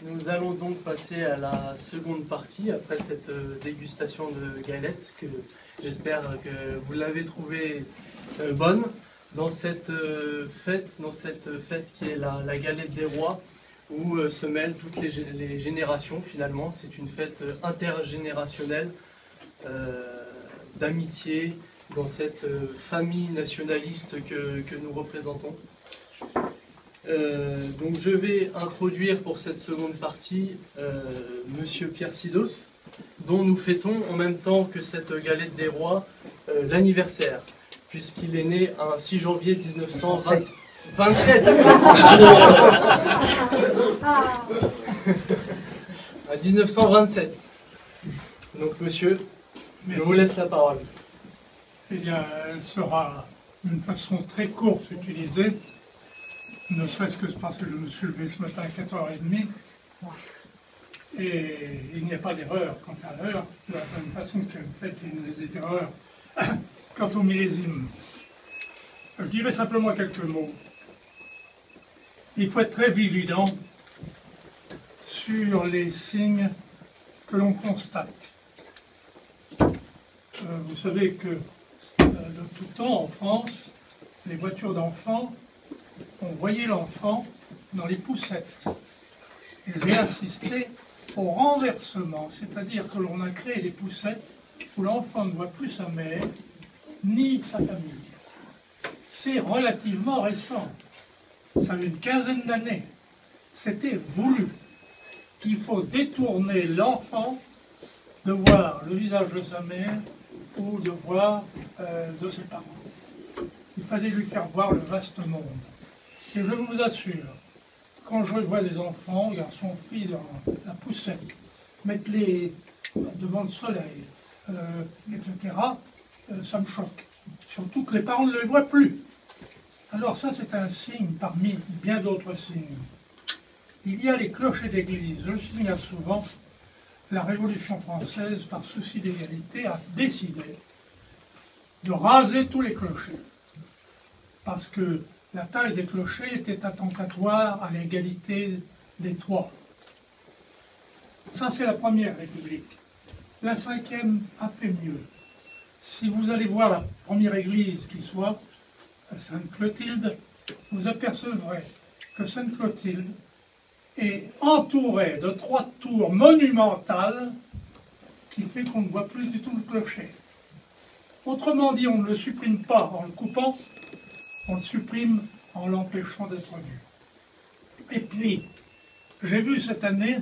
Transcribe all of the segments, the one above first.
Nous allons donc passer à la seconde partie, après cette dégustation de galettes, que j'espère que vous l'avez trouvée bonne, dans cette fête qui est la galette des rois, où se mêlent toutes les générations finalement. C'est une fête intergénérationnelle, d'amitié, dans cette famille nationaliste que nous représentons. Donc je vais introduire pour cette seconde partie Monsieur Pierre Sidos, dont nous fêtons en même temps que cette galette des rois l'anniversaire, puisqu'il est né un 6 janvier 1927. À 1927. Donc monsieur, je vous laisse la parole. Eh bien, elle sera d'une façon très courte utilisée, ne serait-ce que parce que je me suis levé ce matin à 4h30, et il n'y a pas d'erreur quant à l'heure, de la même façon que vous faites des erreurs quant au millésime. Je dirais simplement quelques mots. Il faut être très vigilant sur les signes que l'on constate. Vous savez que de tout temps en France, les voitures d'enfants, on voyait l'enfant dans les poussettes. Et j'ai assisté au renversement, c'est-à-dire que l'on a créé des poussettes où l'enfant ne voit plus sa mère ni sa famille. C'est relativement récent, ça a une quinzaine d'années. C'était voulu. Il faut détourner l'enfant de voir le visage de sa mère ou de voir de ses parents. Il fallait lui faire voir le vaste monde. Et je vous assure, quand je vois des enfants, garçons, filles, dans la poussette, mettre-les devant le soleil, etc., ça me choque. Surtout que les parents ne les voient plus. Alors ça, c'est un signe parmi bien d'autres signes. Il y a les clochers d'église. Je le signale souvent. La Révolution française, par souci d'égalité, a décidé de raser tous les clochers. Parce que la taille des clochers était attentatoire à l'égalité des toits. Ça, c'est la première République. La cinquième a fait mieux. Si vous allez voir la première église qui soit, Sainte-Clotilde, vous apercevrez que Sainte-Clotilde est entourée de 3 tours monumentales qui fait qu'on ne voit plus du tout le clocher. Autrement dit, on ne le supprime pas en le coupant, on le supprime en l'empêchant d'être vu. Et puis, j'ai vu cette année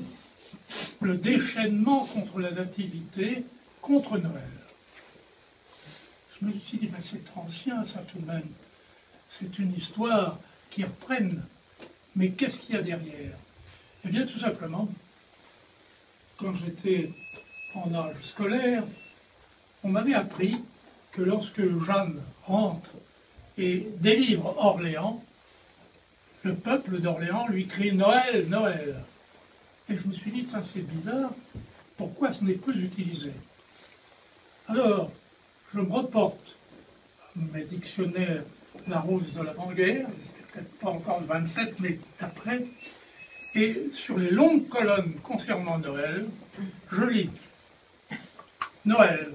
le déchaînement contre la nativité, contre Noël. Je me suis dit, ben c'est ancien ça tout de même. C'est une histoire qui reprenne. Mais qu'est-ce qu'il y a derrière? Eh bien, tout simplement, quand j'étais en âge scolaire, on m'avait appris que lorsque Jeanne rentre et délivre Orléans, le peuple d'Orléans lui crie « Noël, Noël ». Et je me suis dit, ça c'est bizarre, pourquoi ce n'est plus utilisé? Alors, je me reporte mes dictionnaires Larousse de l'avant-guerre, c'était peut-être pas encore le 27, mais après, et sur les longues colonnes concernant Noël, je lis « Noël,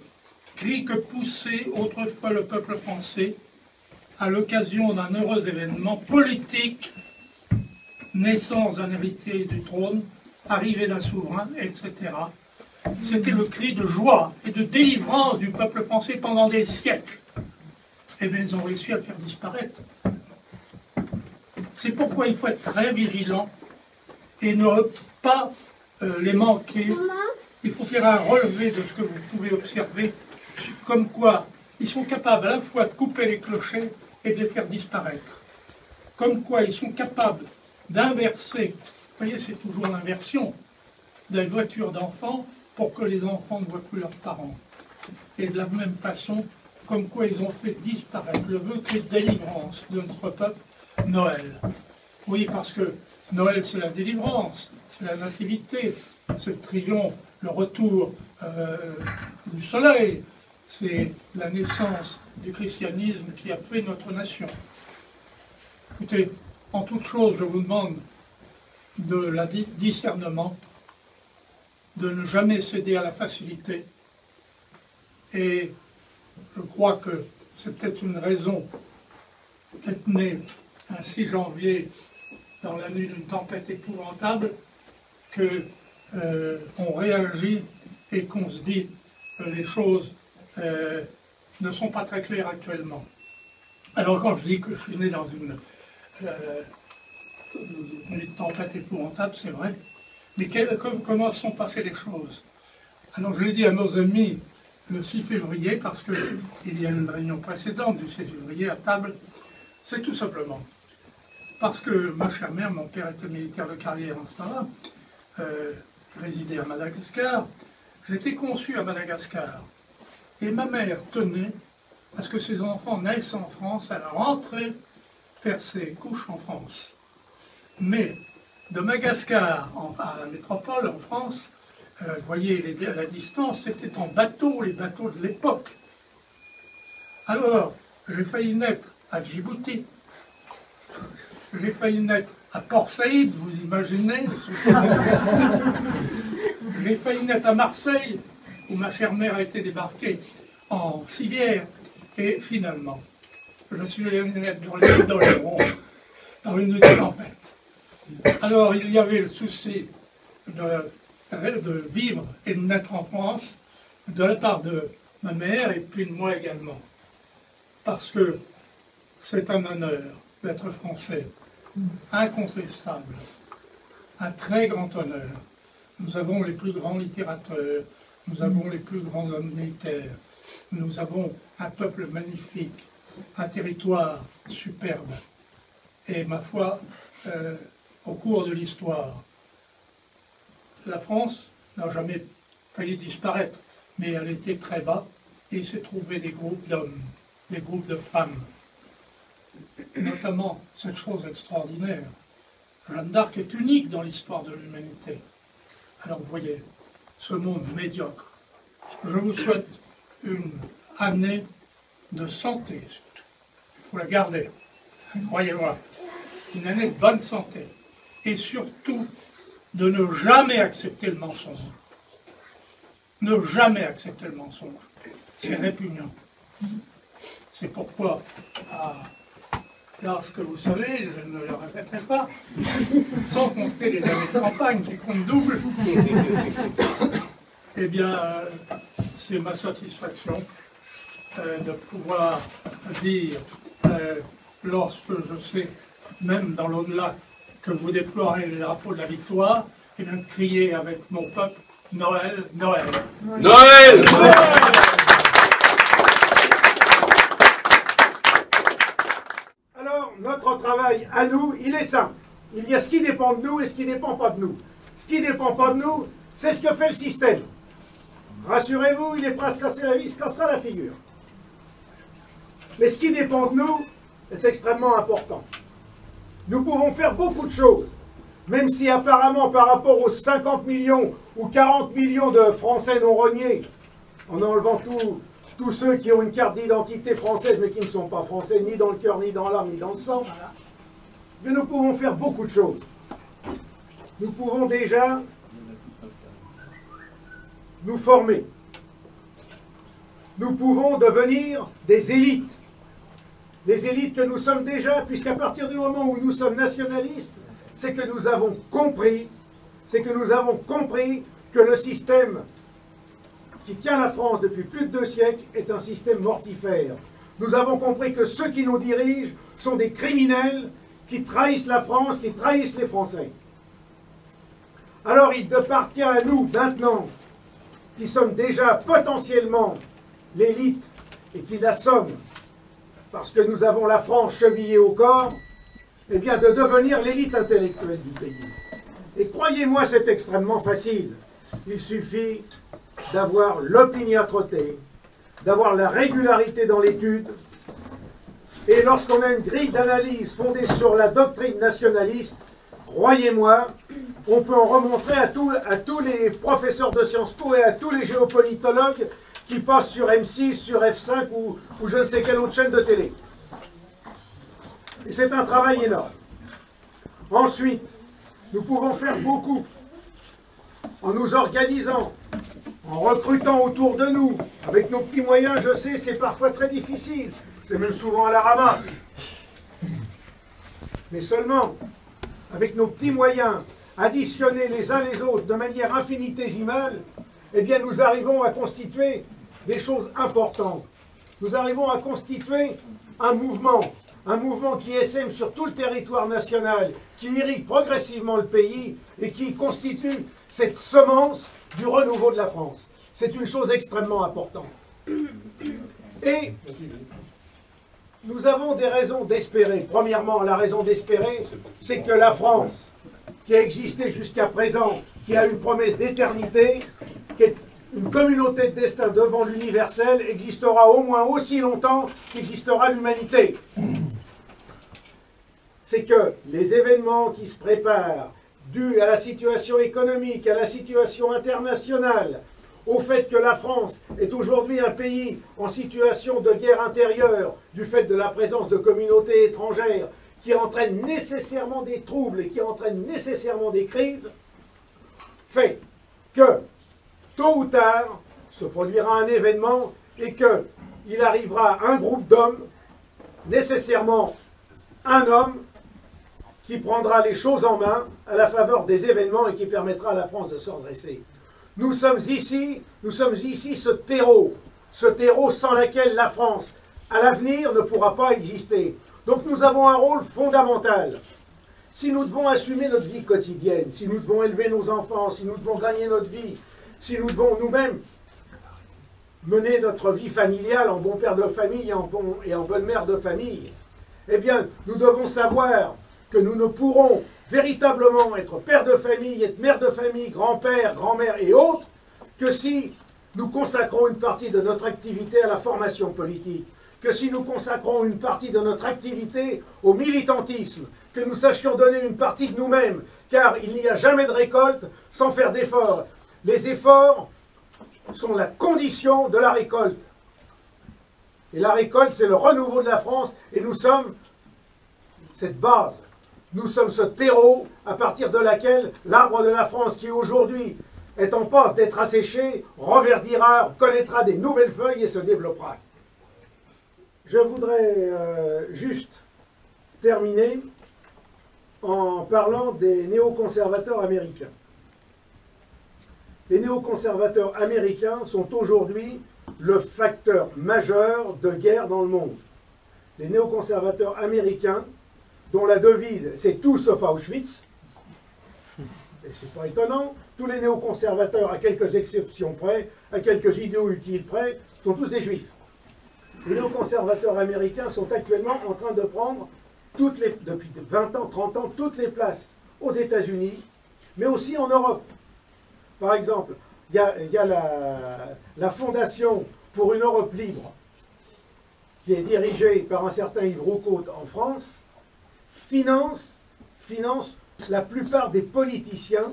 cri que poussait autrefois le peuple français à l'occasion d'un heureux événement politique, naissance d'un héritier du trône, arrivée d'un souverain, etc. » C'était le cri de joie et de délivrance du peuple français pendant des siècles. Eh bien, ils ont réussi à le faire disparaître. C'est pourquoi il faut être très vigilant et ne pas les manquer. Il faut faire un relevé de ce que vous pouvez observer, comme quoi ils sont capables à la fois de couper les clochers et de les faire disparaître. Comme quoi ils sont capables d'inverser, vous voyez, c'est toujours l'inversion, des voitures d'enfants pour que les enfants ne voient plus leurs parents. Et de la même façon, comme quoi ils ont fait disparaître le vœu de délivrance de notre peuple, Noël. Oui, parce que Noël, c'est la délivrance, c'est la nativité, c'est le triomphe, le retour du soleil, c'est la naissance du christianisme qui a fait notre nation. Écoutez, en toute chose, je vous demande de la discernement, de ne jamais céder à la facilité. Et je crois que c'est peut-être une raison d'être né un 6 janvier dans la nuit d'une tempête épouvantable que on réagit et qu'on se dit que les choses ne sont pas très claires actuellement. Alors quand je dis que je suis né dans une nuit de tempête épouvantable, c'est vrai, mais comment se sont passées les choses? Alors je l'ai dit à nos amis le 6 février, parce qu'il y a une réunion précédente du 6 février à table, c'est tout simplement parce que ma chère mère, mon père était militaire de carrière en ce temps-là, résidait à Madagascar, j'étais conçu à Madagascar, et ma mère tenait à ce que ses enfants naissent en France, à la rentrée, faire ses couches en France. Mais de Madagascar à la métropole, en France, vous voyez la distance, c'était en bateau, les bateaux de l'époque. Alors, j'ai failli naître à Djibouti, j'ai failli naître à Port Saïd, vous imaginez, j'ai failli naître à Marseille, où ma chère mère a été débarquée en civière, et finalement, je suis allé naître dans l'île d'Oléron, dans une nuit de tempête. Alors, il y avait le souci de vivre et de naître en France, de la part de ma mère et puis de moi également. Parce que c'est un honneur d'être français, incontestable, un très grand honneur. Nous avons les plus grands littérateurs, nous avons les plus grands hommes militaires, nous avons un peuple magnifique, un territoire superbe. Et ma foi, au cours de l'histoire, la France n'a jamais failli disparaître, mais elle était très bas et il s'est trouvé des groupes d'hommes, des groupes de femmes. Notamment cette chose extraordinaire. Jeanne d'Arc est unique dans l'histoire de l'humanité. Alors vous voyez, ce monde médiocre. Je vous souhaite une année de santé, surtout. Il faut la garder, croyez-moi. Une année de bonne santé. Et surtout, de ne jamais accepter le mensonge. Ne jamais accepter le mensonge. C'est répugnant. C'est pourquoi, lorsque vous savez, je ne le répéterai pas, sans compter les années de campagne qui comptent double, eh bien, c'est ma satisfaction de pouvoir dire, lorsque je sais, même dans l'au-delà, que vous déplorez les drapeaux de la victoire, et bien de crier avec mon peuple, Noël, Noël. Noël, Noël. Alors, notre travail à nous, il est simple. Il y a ce qui dépend de nous et ce qui ne dépend pas de nous. Ce qui ne dépend pas de nous, c'est ce que fait le système. Rassurez-vous, il est prêt à se casser la vie, il se cassera la figure. Mais ce qui dépend de nous est extrêmement important. Nous pouvons faire beaucoup de choses, même si apparemment par rapport aux 50 millions ou 40 millions de Français non rognés, en enlevant tous ceux qui ont une carte d'identité française mais qui ne sont pas français ni dans le cœur, ni dans l'âme, ni dans le sang, mais nous pouvons faire beaucoup de choses. Nous pouvons déjà nous former. Nous pouvons devenir des élites. Les élites que nous sommes déjà, puisqu'à partir du moment où nous sommes nationalistes, c'est que nous avons compris que le système qui tient la France depuis plus de 2 siècles est un système mortifère. Nous avons compris que ceux qui nous dirigent sont des criminels qui trahissent la France, qui trahissent les Français. Alors il appartient à nous maintenant, qui sommes déjà potentiellement l'élite et qui la sommes, parce que nous avons la France chevillée au corps, eh bien de devenir l'élite intellectuelle du pays. Et croyez-moi, c'est extrêmement facile. Il suffit d'avoir l'opiniâtreté, d'avoir la régularité dans l'étude, et lorsqu'on a une grille d'analyse fondée sur la doctrine nationaliste, croyez-moi, on peut en remontrer à tous les professeurs de Sciences Po et à tous les géopolitologues qui passent sur M6, sur F5 ou je ne sais quelle autre chaîne de télé. Et c'est un travail énorme. Ensuite, Nous pouvons faire beaucoup en nous organisant, en recrutant autour de nous. Avec nos petits moyens, je sais, c'est parfois très difficile. C'est même souvent à la ramasse. Mais seulement, avec nos petits moyens, additionnés les uns les autres de manière infinitésimale, eh bien nous arrivons à constituer des choses importantes. Nous arrivons à constituer un mouvement qui essaime sur tout le territoire national, qui irrigue progressivement le pays et qui constitue cette semence du renouveau de la France. C'est une chose extrêmement importante. Et nous avons des raisons d'espérer. Premièrement, la raison d'espérer, c'est que la France, qui a existé jusqu'à présent, qui a une promesse d'éternité, qui est une communauté de destin devant l'universel, existera au moins aussi longtemps qu'existera l'humanité. C'est que les événements qui se préparent, dus à la situation économique, à la situation internationale, au fait que la France est aujourd'hui un pays en situation de guerre intérieure, du fait de la présence de communautés étrangères, qui entraînent nécessairement des troubles et qui entraînent nécessairement des crises, fait que, tôt ou tard, se produira un événement et qu'il arrivera un groupe d'hommes, nécessairement un homme, qui prendra les choses en main à la faveur des événements et qui permettra à la France de se redresser. Nous sommes ici ce terreau sans lequel la France, à l'avenir, ne pourra pas exister. Donc nous avons un rôle fondamental. Si nous devons assumer notre vie quotidienne, si nous devons élever nos enfants, si nous devons gagner notre vie, si nous devons nous-mêmes mener notre vie familiale en bon père de famille et en bonne mère de famille, eh bien, nous devons savoir que nous ne pourrons véritablement être père de famille, être mère de famille, grand-père, grand-mère et autres, que si nous consacrons une partie de notre activité à la formation politique, que si nous consacrons une partie de notre activité au militantisme, que nous sachions donner une partie de nous-mêmes, car il n'y a jamais de récolte sans faire d'efforts. Les efforts sont la condition de la récolte. Et la récolte, c'est le renouveau de la France, et nous sommes cette base. Nous sommes ce terreau à partir de laquelle l'arbre de la France, qui aujourd'hui est en passe d'être asséché, reverdira, connaîtra des nouvelles feuilles et se développera. Je voudrais juste terminer en parlant des néoconservateurs américains. Les néoconservateurs américains sont aujourd'hui le facteur majeur de guerre dans le monde. Les néoconservateurs américains, dont la devise c'est tout sauf Auschwitz, et c'est pas étonnant, tous les néoconservateurs, à quelques exceptions près, à quelques idiots utiles près, sont tous des juifs. Les néoconservateurs américains sont actuellement en train de prendre, depuis 20 ans, 30 ans, toutes les places aux États-Unis, mais aussi en Europe. Par exemple, il y a la Fondation pour une Europe libre, qui est dirigée par un certain Yves Roucault en France, finance la plupart des politiciens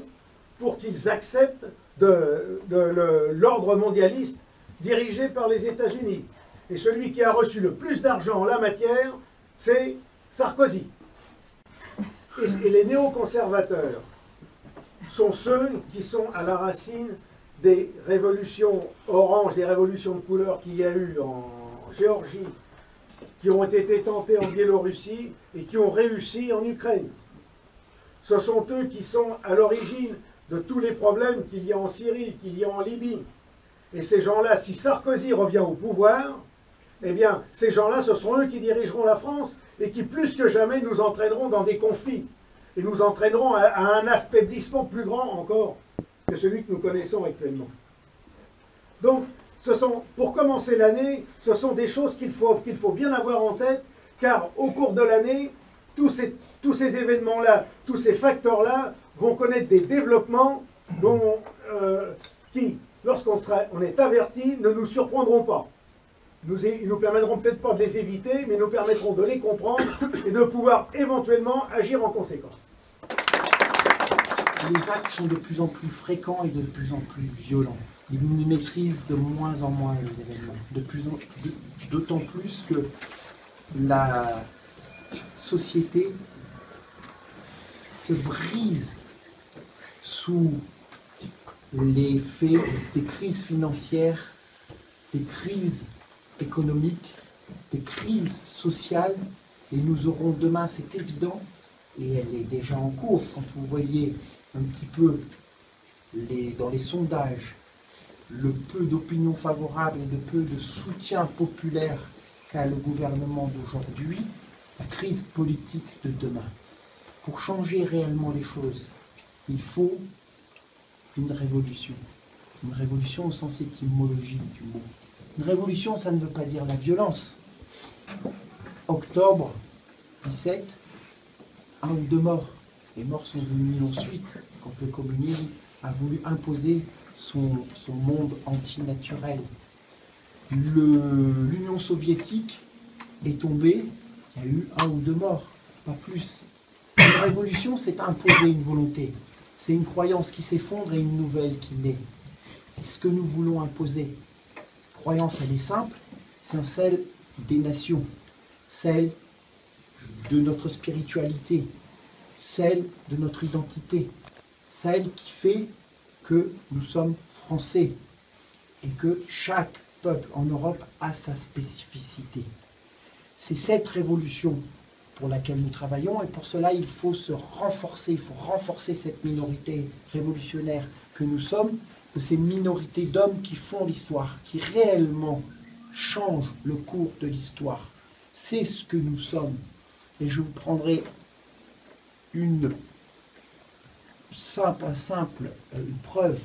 pour qu'ils acceptent l'ordre mondialiste dirigé par les États-Unis. Et celui qui a reçu le plus d'argent en la matière, c'est Sarkozy. Et les néoconservateurs sont ceux qui sont à la racine des révolutions oranges, des révolutions de couleur qu'il y a eu en Géorgie, qui ont été tentées en Biélorussie et qui ont réussi en Ukraine. Ce sont eux qui sont à l'origine de tous les problèmes qu'il y a en Syrie, qu'il y a en Libye. Et ces gens-là, si Sarkozy revient au pouvoir, eh bien, ces gens-là, ce seront eux qui dirigeront la France et qui, plus que jamais, nous entraîneront dans des conflits et nous entraîneront à un affaiblissement plus grand encore que celui que nous connaissons actuellement. Donc, pour commencer l'année, ce sont des choses qu'il faut bien avoir en tête, car au cours de l'année, tous ces événements-là, tous ces facteurs-là vont connaître des développements qui, lorsqu'on est averti, ne nous surprendront pas. Ils nous permettront peut-être pas de les éviter, mais nous permettront de les comprendre et de pouvoir éventuellement agir en conséquence. Les actes sont de plus en plus fréquents et de plus en plus violents. Ils maîtrisent de moins en moins les événements. D'autant plus que la société se brise sous l'effet des crises financières, des crises économiques, des crises sociales, et nous aurons demain, c'est évident, et elle est déjà en cours, quand vous voyez un petit peu dans les sondages, le peu d'opinion favorable et le peu de soutien populaire qu'a le gouvernement d'aujourd'hui, la crise politique de demain. Pour changer réellement les choses, il faut une révolution. Une révolution au sens étymologique du mot. Une révolution, ça ne veut pas dire la violence. Octobre 17, 1 ou 2 morts. Les morts sont venus ensuite, quand le communisme a voulu imposer son monde antinaturel. L'Union soviétique est tombée, il y a eu 1 ou 2 morts, pas plus. Une révolution, c'est imposer une volonté. C'est une croyance qui s'effondre et une nouvelle qui naît. C'est ce que nous voulons imposer. Cette croyance, elle est simple, c'est celle des nations, celle de notre spiritualité, celle de notre identité, celle qui fait que nous sommes français et que chaque peuple en Europe a sa spécificité. C'est cette révolution pour laquelle nous travaillons, et pour cela il faut se renforcer, il faut renforcer cette minorité révolutionnaire que nous sommes, de ces minorités d'hommes qui font l'histoire, qui réellement changent le cours de l'histoire. C'est ce que nous sommes. Et je vous prendrai une simple preuve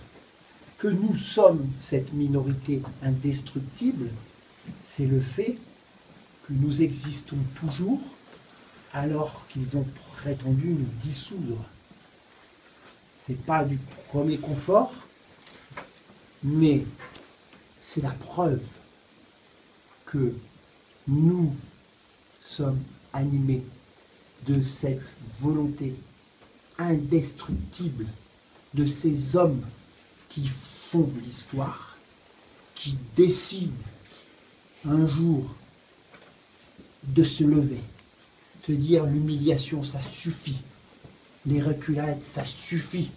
que nous sommes cette minorité indestructible, c'est le fait que nous existons toujours alors qu'ils ont prétendu nous dissoudre. Ce n'est pas du premier confort, mais c'est la preuve que nous sommes animés de cette volonté indestructible de ces hommes qui font l'histoire, qui décident un jour de se lever, de dire l'humiliation, ça suffit, les reculades, ça suffit.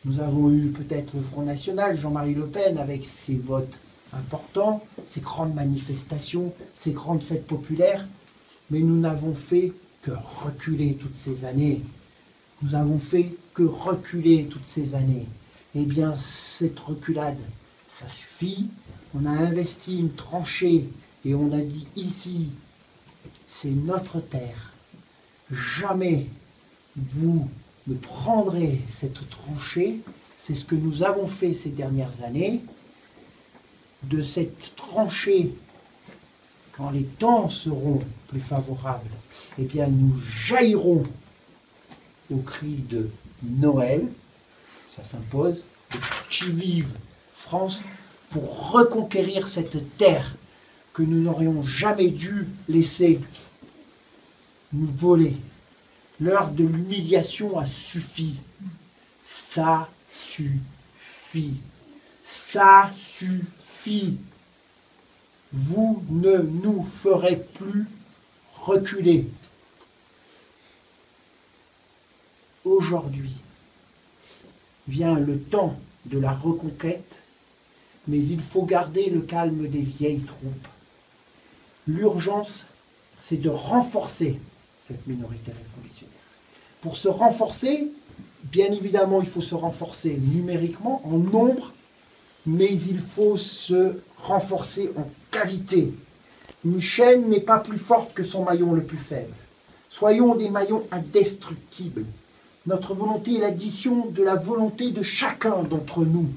Nous avons eu peut-être le Front National, Jean-Marie Le Pen, avec ses votes importants, ses grandes manifestations, ses grandes fêtes populaires, mais nous n'avons fait que reculer toutes ces années. Nous avons fait que reculer toutes ces années. Eh bien, cette reculade, ça suffit. On a investi une tranchée et on a dit ici, c'est notre terre. Jamais vous ne prendrez cette tranchée. C'est ce que nous avons fait ces dernières années. De cette tranchée, quand les temps seront plus favorables, eh bien, nous jaillirons au cri de Noël, ça s'impose, qui vive France, pour reconquérir cette terre que nous n'aurions jamais dû laisser nous voler. L'heure de l'humiliation a suffi. Ça suffit. Ça suffit. Vous ne nous ferez plus reculer. Aujourd'hui vient le temps de la reconquête, mais il faut garder le calme des vieilles troupes. L'urgence, c'est de renforcer cette minorité révolutionnaire. Pour se renforcer, bien évidemment, il faut se renforcer numériquement, en nombre, mais il faut se renforcer en qualité. Une chaîne n'est pas plus forte que son maillon le plus faible. Soyons des maillons indestructibles. Notre volonté est l'addition de la volonté de chacun d'entre nous.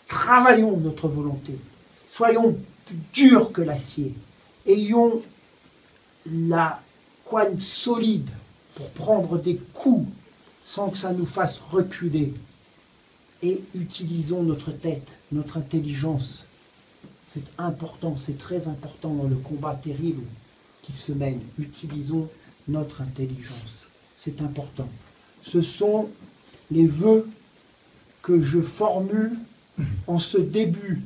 Travaillons notre volonté. Soyons plus durs que l'acier. Ayons la couenne solide pour prendre des coups sans que ça nous fasse reculer. Et utilisons notre tête, notre intelligence. C'est important, c'est très important dans le combat terrible qui se mène. Utilisons notre intelligence. C'est important. Ce sont les vœux que je formule en ce début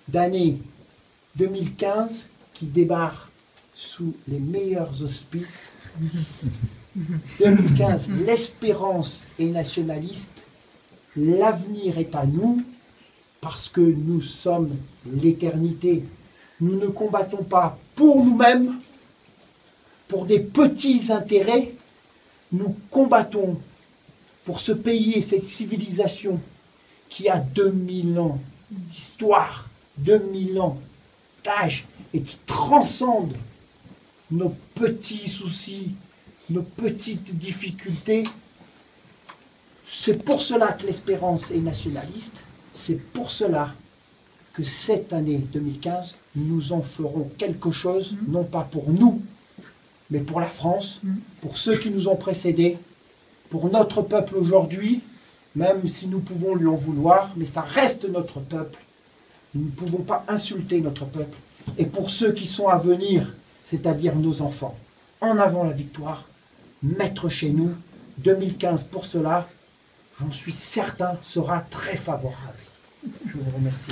d'année 2015 qui débarque sous les meilleurs auspices. 2015, l'espérance est nationaliste l'avenir est à nous, parce que nous sommes l'éternité. Nous ne combattons pas pour nous-mêmes, pour des petits intérêts, nous combattons pour ce pays et cette civilisation qui a 2000 ans d'histoire, 2000 ans d'âge, et qui transcende nos petits soucis, nos petites difficultés. C'est pour cela que l'espérance est nationaliste, c'est pour cela que cette année 2015, nous en ferons quelque chose, non pas pour nous, mais pour la France, pour ceux qui nous ont précédés, pour notre peuple aujourd'hui, même si nous pouvons lui en vouloir, mais ça reste notre peuple. Nous ne pouvons pas insulter notre peuple. Et pour ceux qui sont à venir, c'est-à-dire nos enfants, en avant la victoire, mettre chez nous, 2015 pour cela, j'en suis certain, sera très favorable. Je vous remercie.